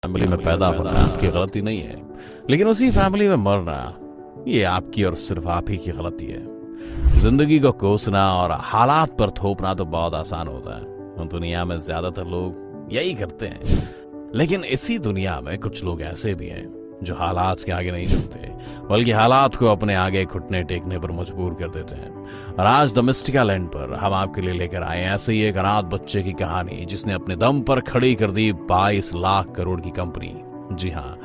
Family में पैदा होना आपकी गलती नहीं है, लेकिन उसी फैमिली में मरना ये आपकी और सिर्फ आप ही की गलती है। जिंदगी को कोसना और हालात पर थोपना तो बहुत आसान होता है, दुनिया में ज्यादातर लोग यही करते हैं। लेकिन इसी दुनिया में कुछ लोग ऐसे भी हैं जो हालात के आगे नहीं झुकते, बल्कि हालात को अपने आगे घुटने टेकने पर मजबूर कर देते हैं। और आज द मिस्टिका लैंड पर हम आपके लिए लेकर आए ऐसे ही एक अनाथ बच्चे की कहानी, जिसने अपने दम पर खड़ी कर दी 22 लाख करोड़ की कंपनी। जी हाँ,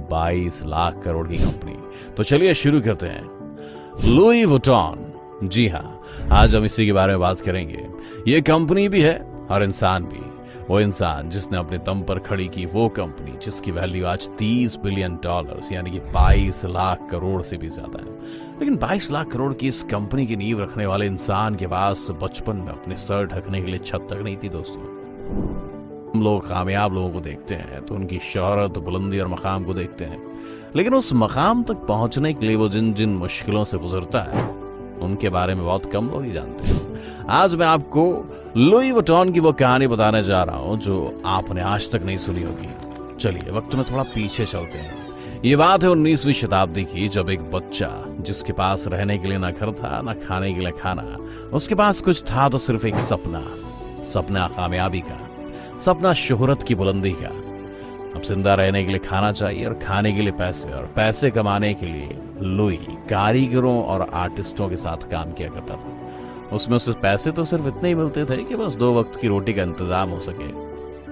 22 लाख करोड़ की कंपनी। तो चलिए शुरू करते हैं। Louis Vuitton. जी हाँ, आज हम इसी के बारे में बात करेंगे। ये कंपनी भी है और इंसान भी। वो इंसान जिसने अपने दम पर खड़ी की वो कंपनी जिसकी वैल्यू आज $30 बिलियन यानी कि 22 लाख करोड़ से भी ज्यादा है। लेकिन 22 लाख करोड़ की इस कंपनी की नींव रखने वाले इंसान के पास बचपन में अपने सर ढकने के लिए छत तक नहीं थी। दोस्तों, हम लोग कामयाब लोगों को देखते हैं तो उनकी शोहरत, बुलंदी और मकाम को देखते हैं, लेकिन उस मकाम तक पहुंचने के लिए वो जिन जिन मुश्किलों से गुजरता है उनके बारे में बहुत कम लोग ही जानते हैं। आज मैं आपको लुई वुइटन की वो कहानी बताने जा रहा हूं जो आपने आज तक नहीं सुनी होगी। चलिए वक्त में थोड़ा पीछे चलते हैं। ये बात है 19वीं शताब्दी की, जब एक बच्चा जिसके पास रहने के लिए ना घर था ना खाने के लिए खाना, उसके पास कुछ था तो सिर्फ एक सपना कामयाबी का, सपना शोहरत की बुलंदी का। अब जिंदा रहने के लिए खाना चाहिए और खाने के लिए पैसे, और पैसे कमाने के लिए लुई कारीगरों और आर्टिस्टों के साथ काम किया करता था। उसमें उसे पैसे तो सिर्फ इतने ही मिलते थे कि बस 2 वक्त की रोटी का इंतजाम हो सके,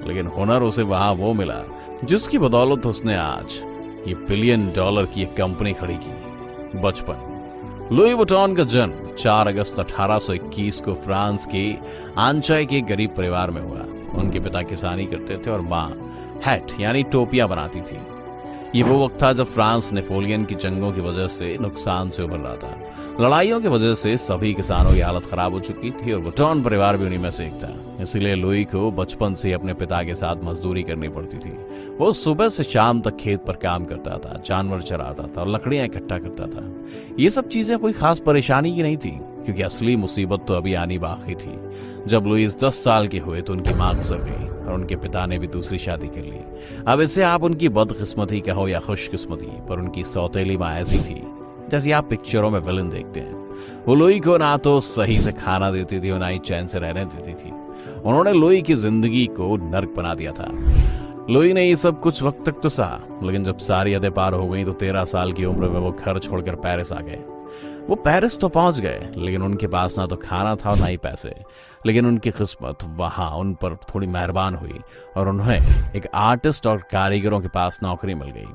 लेकिन हुनर उसे वहां वो मिला जिसकी बदौलत उसने आज ये $1 बिलियन की एक कंपनी खड़ी की। बचपन। लुई वुइटन का जन्म 4 अगस्त 1821 को फ्रांस के आंचाई के एक गरीब परिवार में हुआ। उनके पिता किसानी करते थे और माँ हैट यानी टोपियां बनाती थी। ये वो वक्त था जब फ्रांस नेपोलियन की जंगों की वजह से नुकसान से उभर रहा था। लड़ाइयों की वजह से सभी किसानों की हालत खराब हो चुकी थी और वुइटन परिवार भी उन्हीं में से एक था। इसलिए लुई को बचपन से अपने पिता के साथ मजदूरी करनी पड़ती थी। वो सुबह से शाम तक खेत पर काम करता था, जानवर चराता था और लकड़ियां इकट्ठा करता था। ये सब चीजें कोई खास परेशानी की नहीं थी, क्योंकि असली मुसीबत तो अभी आनी बाकी थी। जब लुईस 10 साल के हुए तो उनकी मां गुजर गई और उनके पिता ने भी दूसरी शादी कर ली। अब इसे आप उनकी बदकिस्मती कहो या खुशकिस्मती, पर उनकी सौतेली मां ऐसी थी जैसे आप पिक्चरों में विलन देखते हैं। वो लुई को ना तो सही से खाना देती थी और ना ही चैन से रहने देती थी। उन्होंने लुई की जिंदगी को नर्क बना दिया था। लुई ने ये सब कुछ वक्त तक तो सहा, लेकिन जब सारी हदें पार हो गई तो 13 साल की उम्र में वो घर छोड़कर पेरिस आ गए। वो पेरिस तो पहुंच गए, लेकिन उनके पास ना तो खाना था और ना ही पैसे। लेकिन उनकी किस्मत वहां उन पर थोड़ी मेहरबान हुई और उन्हें एक आर्टिस्ट और कारीगरों के पास नौकरी मिल गई,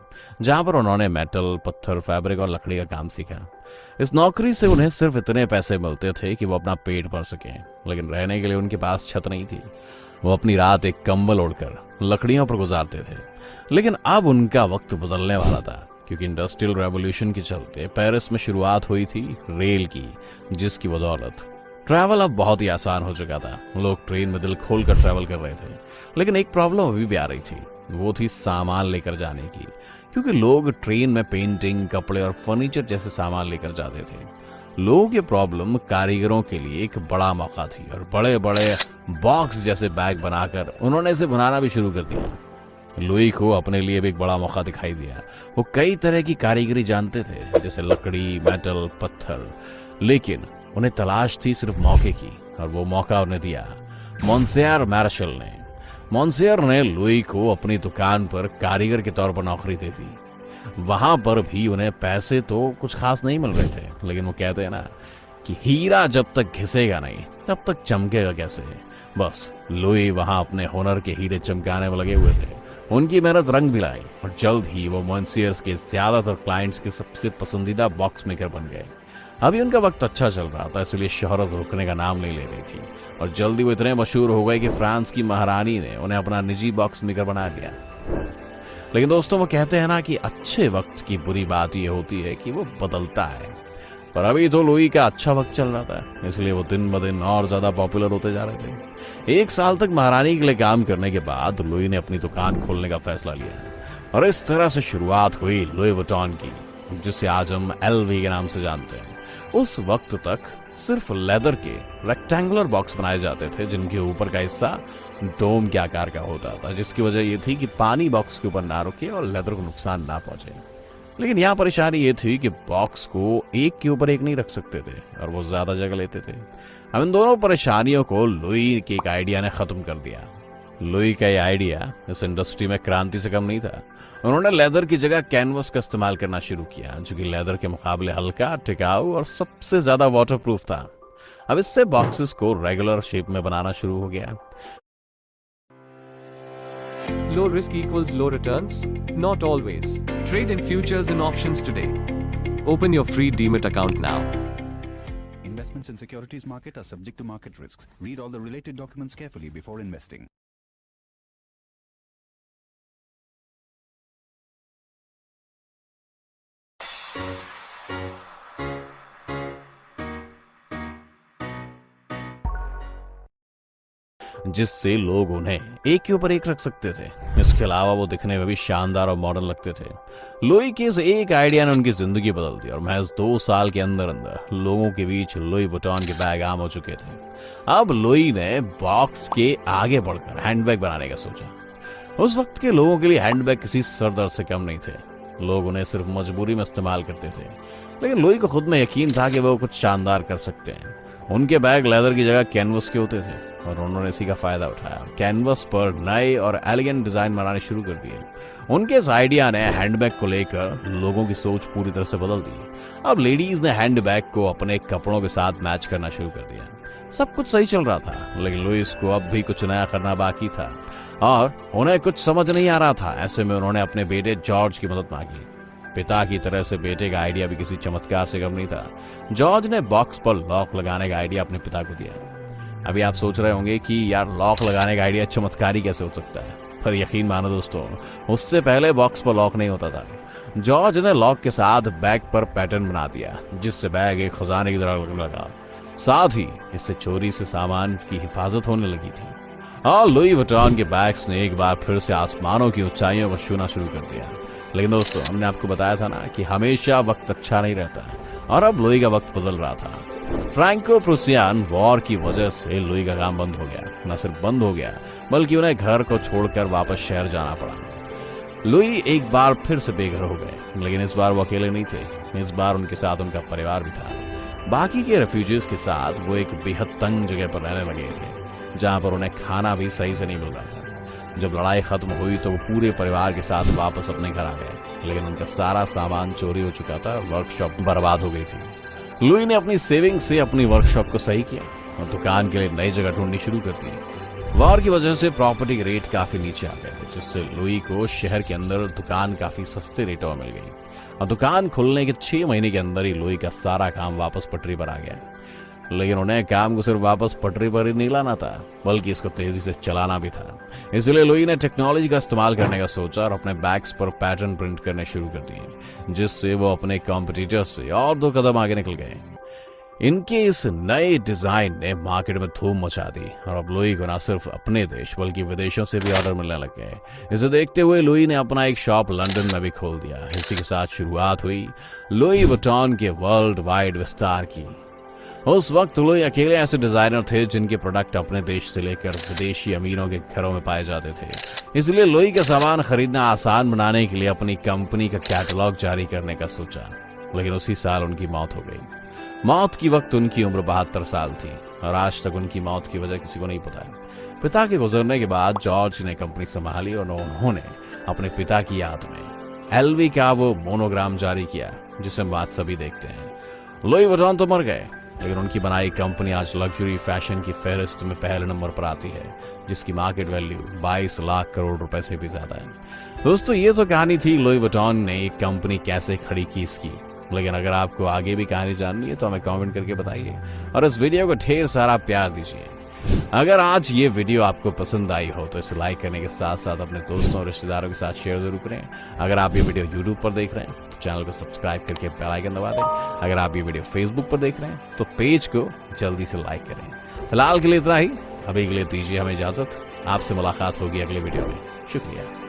जहां पर उन्होंने मेटल, पत्थर, फैब्रिक और लकड़ी का काम सीखा। इस नौकरी से उन्हें सिर्फ इतने पैसे मिलते थे कि वो अपना पेट भर सकें, लेकिन रहने के लिए उनके पास छत नहीं थी। वो अपनी रात एक कंबल ओढ़कर लकड़ियों पर गुजारते थे। लेकिन अब उनका वक्त बदलने वाला था, क्योंकि इंडस्ट्रियल रेवोल्यूशन के चलते पेरिस में शुरुआत हुई थी रेल की, जिसकी बदौलत ट्रैवल अब बहुत ही आसान हो चुका था। लोग ट्रेन में दिल खोलकर ट्रैवल कर रहे थे। लेकिन एक प्रॉब्लम अभी भी आ रही थी, वो थी सामान लेकर जाने की, क्योंकि लोग ट्रेन में पेंटिंग, कपड़े और फर्नीचर जैसे सामान लेकर जाते थे। लोगों की प्रॉब्लम कारीगरों के लिए एक बड़ा मौका थी और बड़े बड़े बॉक्स जैसे बैग बनाकर उन्होंने इसे बनाना भी शुरू कर दिया। लुई को अपने लिए भी एक बड़ा मौका दिखाई दिया। वो कई तरह की कारीगरी जानते थे, जैसे लकड़ी, मेटल, पत्थर, लेकिन उन्हें तलाश थी सिर्फ मौके की, और वो मौका उन्हें दिया मोंसियर मार्शल ने। मोंसियर ने लुई को अपनी दुकान पर कारीगर के तौर पर नौकरी दे दी। वहां पर भी उन्हें पैसे तो कुछ खास नहीं मिल रहे थे, लेकिन वो कहते हैं ना कि हीरा जब तक घिसेगा नहीं तब तक चमकेगा कैसे। बस लुई वहां अपने हुनर के हीरे चमकाने में लगे हुए थे। उनकी मेहनत रंग भी लाई और जल्द ही वो मोंसियर्स के ज्यादातर क्लाइंट्स के सबसे पसंदीदा बॉक्स मेकर बन गए। अभी उनका वक्त अच्छा चल रहा था, इसलिए शोहरत रुकने का नाम नहीं ले रही थी, और जल्दी वो इतने मशहूर हो गए कि फ्रांस की महारानी ने उन्हें अपना निजी बॉक्स मेकर बना लिया। लेकिन दोस्तों, वो कहते हैं ना कि अच्छे वक्त की बुरी बात ये होती है कि वो बदलता है। पर अभी तो लुई का अच्छा वक्त चल रहा था, इसलिए वो दिन ब दिन और ज्यादा पॉपुलर होते जा रहे थे। 1 साल तक महारानी के लिए काम करने के बाद लुई ने अपनी दुकान खोलने का फैसला लिया, और इस तरह से शुरुआत हुई लुई वुइटन की, जिसे आज हम LV के नाम से जानते हैं। उस वक्त तक सिर्फ लेदर के रेक्टेंगुलर बॉक्स बनाए जाते थे, जिनके ऊपर का हिस्सा डोम के आकार का होता था, जिसकी वजह ये थी कि पानी बॉक्स के ऊपर ना रुके और लेदर को नुकसान ना पहुंचे। लेकिन यहाँ परेशानी ये थी कि बॉक्स को एक के ऊपर एक नहीं रख सकते थे और वो ज्यादा जगह लेते थे। अब इन दोनों परेशानियों को लुई के एक आइडिया ने खत्म कर दिया। लुई का ये आइडिया इस इंडस्ट्री में क्रांति से कम नहीं था। उन्होंने लेदर की जगह कैनवस का इस्तेमाल करना शुरू किया, जो कि लेदर के मुकाबले हल्का, टिकाऊ और सबसे ज्यादा वाटरप्रूफ था। अब इससे बॉक्सेस को रेगुलर शेप में बनाना शुरू हो गया। Low risk equals low returns? Not always. Trade in futures and options today. Open your free Demat account now. Investments in securities market are subject to market risks. Read all the related documents carefully before investing. जिससे लोग उन्हें एक के ऊपर एक रख सकते थे। इसके अलावा वो दिखने में भी शानदार और मॉडर्न लगते थे। लुई के इस एक आइडिया ने उनकी जिंदगी बदल दी और महज 2 साल के अंदर अंदर लोगों के बीच लुई वुइटन के बैग आम हो चुके थे। अब लुई ने बॉक्स के आगे बढ़कर हैंडबैग बनाने का सोचा। उस वक्त के लोगों के लिए हैंडबैग किसी सरदर्द से कम नहीं थे। लोग उन्हें सिर्फ मजबूरी में इस्तेमाल करते थे, लेकिन लुई को खुद में यकीन था कि वो कुछ शानदार कर सकते हैं। उनके बैग लेदर की जगह कैनवस के होते थे और उन्होंने इसी का फायदा उठाया। कैनवस पर नए और एलिगेंट डिजाइन बनाने शुरू कर दिए। उनके इस आइडिया ने हैंडबैग को लेकर लोगों की सोच पूरी तरह से बदल दी। अब लेडीज ने हैंडबैग को अपने कपड़ों के साथ मैच करना शुरू कर दिया। सब कुछ सही चल रहा था, लेकिन लुइस को अब भी कुछ नया करना बाकी था और उन्हें कुछ समझ नहीं आ रहा था। ऐसे में उन्होंने अपने बेटे जॉर्ज की मदद मांगी। पिता की तरह से बेटे का आइडिया भी किसी चमत्कार से कम नहीं था। जॉर्ज ने बॉक्स पर लॉक लगाने का आइडिया अपने पिता को दिया। अभी आप सोच रहे होंगे कि यार लॉक लगाने का आइडिया चमत्कारी कैसे हो सकता है, पर यकीन मानो दोस्तों, उससे पहले बॉक्स पर लॉक नहीं होता था। जॉर्ज ने लॉक के साथ बैग पर पैटर्न बना दिया, जिससे बैग एक खजाने की तरह लगने लगा। साथ ही इससे चोरी से सामान की हिफाजत होने लगी थी। और लुई वुइटन के बैग्स ने एक बार फिर से आसमानों की ऊंचाइयों को छूना शुरू कर दिया। लेकिन दोस्तों, हमने आपको बताया था ना कि हमेशा वक्त अच्छा नहीं रहता, और अब लुई का वक्त बदल रहा था। फ्रैंको प्रूसियन वॉर की वजह से लुई का काम बंद हो गया। न सिर्फ बंद हो गया, बल्कि उन्हें घर को छोड़कर वापस शहर जाना पड़ा। लुई एक बार फिर से बेघर हो गए, लेकिन इस बार वो अकेले नहीं थे। इस बार उनके साथ उनका परिवार भी था। बाकी के रेफ्यूजीज के साथ वो एक बेहद तंग जगह पर रहने लगे थे, जहां पर उन्हें खाना भी सही से नहीं मिल रहा था। जब लड़ाई खत्म हुई तो वो पूरे परिवार के साथ वापस अपने घर आ गए, लेकिन उनका सारा सामान चोरी हो चुका था। वर्कशॉप बर्बाद हो गई थी। लुई ने अपनी सेविंग से अपनी वर्कशॉप को सही किया और दुकान के लिए नई जगह ढूंढनी शुरू कर दी। वॉर की वजह से प्रॉपर्टी के रेट काफी नीचे आ गए, जिससे लुई को शहर के अंदर दुकान काफी सस्ते रेटों में मिल गई। और दुकान खुलने के 6 महीने के अंदर ही लुई का सारा काम वापस पटरी पर आ गया। लेकिन उन्हें काम को सिर्फ वापस पटरी पर ही नहीं लाना था, बल्कि इसको तेजी से चलाना भी था। इसलिए लुई ने टेक्नोलॉजी का इस्तेमाल करने का सोचा और अपने बैग्स पर पैटर्न प्रिंट करने शुरू कर दिए, जिससे वो अपने कॉम्पिटिटर से और 2 कदम आगे निकल गए। इनके इस नए डिजाइन ने मार्केट में धूम मचा दी और अब लुई को न सिर्फ अपने देश बल्कि विदेशों से भी ऑर्डर मिलने लग गए। इसे देखते हुए लुई ने अपना एक शॉप लंदन में भी खोल दिया। इसी के साथ शुरुआत हुई लुई वुइटन के वर्ल्ड वाइड विस्तार की। उस वक्त लुई अकेले ऐसे डिजाइनर थे जिनके प्रोडक्ट अपने देश से लेकर विदेशी अमीरों के घरों में पाए जाते थे। इसलिए लुई का सामान खरीदना आसान बनाने के लिए अपनी कंपनी का कैटलॉग जारी करने का सोचा। लेकिन उसी साल उनकी मौत हो गई। मौत की वक्त उनकी उम्र 72 साल थी और आज तक उनकी मौत की वजह किसी को नहीं पता। पिता के गुजरने के बाद जॉर्ज ने कंपनी संभाली और उन्होंने अपने पिता की याद में एलवी का वो मोनोग्राम जारी किया, जिसे आज सभी देखते हैं। लुई वुइटन तो मर गए, लेकिन उनकी बनाई कंपनी आज लग्जरी फैशन की फहरिस्त में पहले नंबर पर आती है, जिसकी मार्केट वैल्यू 22 लाख करोड़ रुपए से भी ज्यादा है। दोस्तों, ये तो कहानी थी लुई वुइटन ने एक कंपनी कैसे खड़ी की इसकी। लेकिन अगर आपको आगे भी कहानी जाननी है तो हमें कमेंट करके बताइए और इस वीडियो को ढेर सारा प्यार दीजिए। अगर आज ये वीडियो आपको पसंद आई हो तो इसे लाइक करने के साथ साथ अपने दोस्तों और रिश्तेदारों के साथ शेयर जरूर करें। अगर आप ये वीडियो यूट्यूब पर देख रहे हैं तो चैनल को सब्सक्राइब करके बेल आइकन दबा दें। अगर आप ये वीडियो फेसबुक पर देख रहे हैं तो पेज को जल्दी से लाइक करें। फिलहाल के लिए इतना ही। अभी के लिए दीजिए हमें इजाजत। आपसे मुलाकात होगी अगले वीडियो में। शुक्रिया।